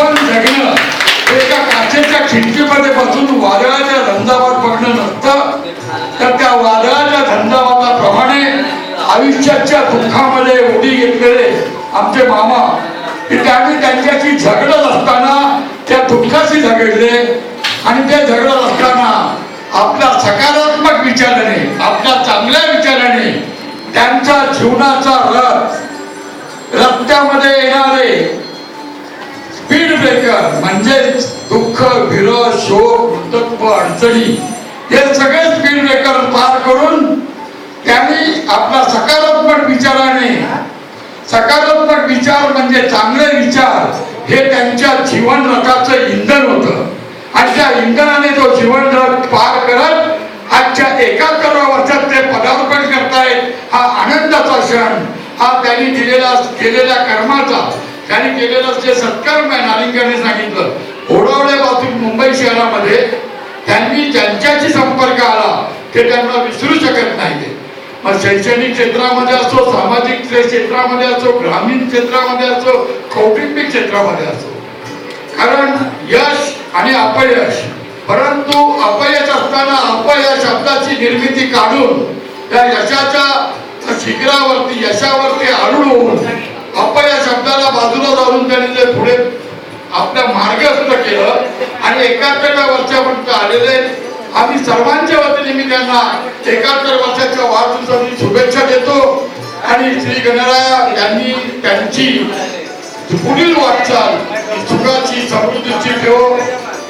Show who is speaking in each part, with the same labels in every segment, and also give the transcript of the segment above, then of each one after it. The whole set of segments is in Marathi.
Speaker 1: जीवन जगणं एका काचेच्या खिडकीमध्ये बसून वादळाच्या झंझावात बघणं नसतं, तर त्या वादळाच्या झंझावाताप्रमाणे आयुष्याच्या दुःखामध्ये उडी घेतलेले आमचे मामा की त्यांनी त्यांच्याशी झगडत असताना त्या दुःखाशी झगडले आणि ते झगडत असताना आपल्या सकारात्मक विचाराने, आपल्या चांगल्या विचाराने त्यांच्या जीवनाचा रस्त्यामध्ये येणारे स्पीड ब्रेकर म्हणजे दुःख, विरह, शोक, मृतत्व, अडचणी हे सगळे स्पीड ब्रेकर पार करून त्यांनी आपला सकारात्मक विचाराने, सकारात्मक विचार म्हणजे चांगले विचार हे त्यांच्या जीवन रथाचं इंधन होतं आणि त्या इंधनाने तो जीवन रथ पार करत आजच्या 71व्या वर्षात ते पदार्पण करतायत. हा आनंदाचा क्षण, हा त्यांनी केलेल्या कर्माचा, त्यांनी केलेला जे सत्कर्म आहे. नालिंगाने सांगितलं ओढवल्यापासून मुंबई शहरामध्ये त्यांनी ज्यांच्याशी संपर्क आला ते त्यांना विसरू शकत नाही. मग शैक्षणिक क्षेत्रामध्ये असो, सामाजिक क्षेत्रामध्ये असो, ग्रामीण क्षेत्रामध्ये असो, कौटुंबिक क्षेत्रामध्ये असो, कारण यश आणि अपयश, परंतु अपयश असताना अपयश शब्दाची निर्मिती काढून त्या यशाच्या शिखरावरती, यशावरती आरूढ होऊन अपयश शब्दाला बाजूला जाऊन त्यांनी ते पुढे आपला मार्गस्थ केलं आणि 71व्या वर्षापर्यंत आलेले आम्ही सर्वांच्या वतीने मी त्यांना 71 वर्षाच्या वाढदिवसाची शुभेच्छा देतो आणि श्री गणराया यांनी त्यांची पुढील वाटचाल सुखाची, समृद्धीची ठेवो.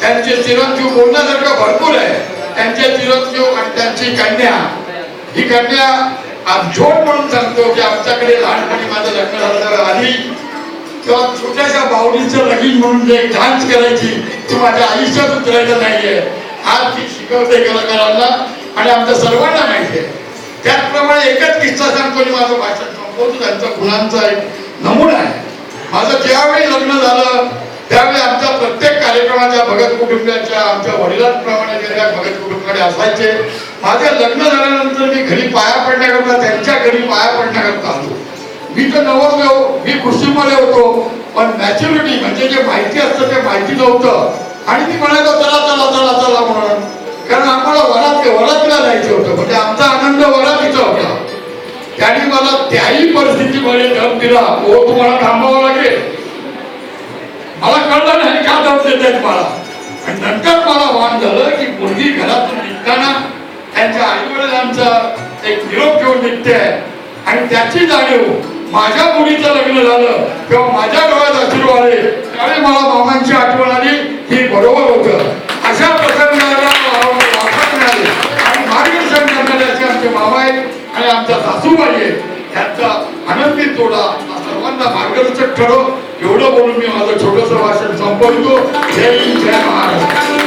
Speaker 1: त्यांचे चिरंजीव बोलण्यासारखं भरपूर आहे. त्यांचे चिरंजीव आणि त्यांची कन्या, ही कन्या जोड म्हणून सांगतो की आमच्याकडे लहानपणी माझं लग्न झालं आधी किंवा छोट्याशा बावडीचं लगीन म्हणून जे डान्स करायची ती माझ्या आयुष्यात उतरायचं नाहीये. आज ती शिकवते कलाकारांना आणि आमच्या सर्वांना माहिती आहे. त्याचप्रमाणे एकच किस्सा सांगतो आणि माझं भाषण संपवतो. त्यांच्या गुणांचा एक नमुना आहे. माझं ज्यावेळी लग्न झालं त्यावेळी आमच्या प्रत्येक कार्यक्रमाच्या भगत कुटुंबाच्या, आमच्या वडिलांप्रमाणे गेल्या भगत कुटुंबाकडे असायचे. माझं लग्न झाल्यानंतर मी घरी पाया पडण्याकरता, त्यांच्या घरी पाया पडण्याकरता आलो. मी तर नवरदेव, मी कुशीमध्ये होतो, पण मॅच्युरिटी म्हणजे जे माहिती असतं ते माहिती नव्हतं आणि मी म्हणालो चला चला चला चला म्हणून, कारण आम्हाला वरातीला जायचं होतं. म्हणजे आमचा आनंद वरातीचा होता. त्यांनी मला त्याही परिस्थितीमध्ये दम दिला, हो तुम्हाला थांबावं लागेल. मला कळलं नाही का दम देत आहेत मला. आणि नंतर मला वाण झालं की मुलगी घरातून निघताना त्यांच्या आई वडिलांचा एक निरोप घेऊन निघते आणि त्याची जाणीव माझ्या मुलीचं लग्न झालं तेव्हा माझ्या डोळ्यात अश्रू आले. त्यावेळी मला मामांची आठवण आली, ही बरोबर होतं. अशा प्रसंगाला वापरत मिळाले आणि मार्गदर्शन करणारे आमचे मामा आहेत आणि आमच्या सासूबाई आहेत. त्यांचा आनंदी तोडा सर्वांना मार्गदर्शक ठरव. एवढं बोलून मी माझं छोटंसं भाषण संपवतो. जय हिंद, जय महाराष्ट्र.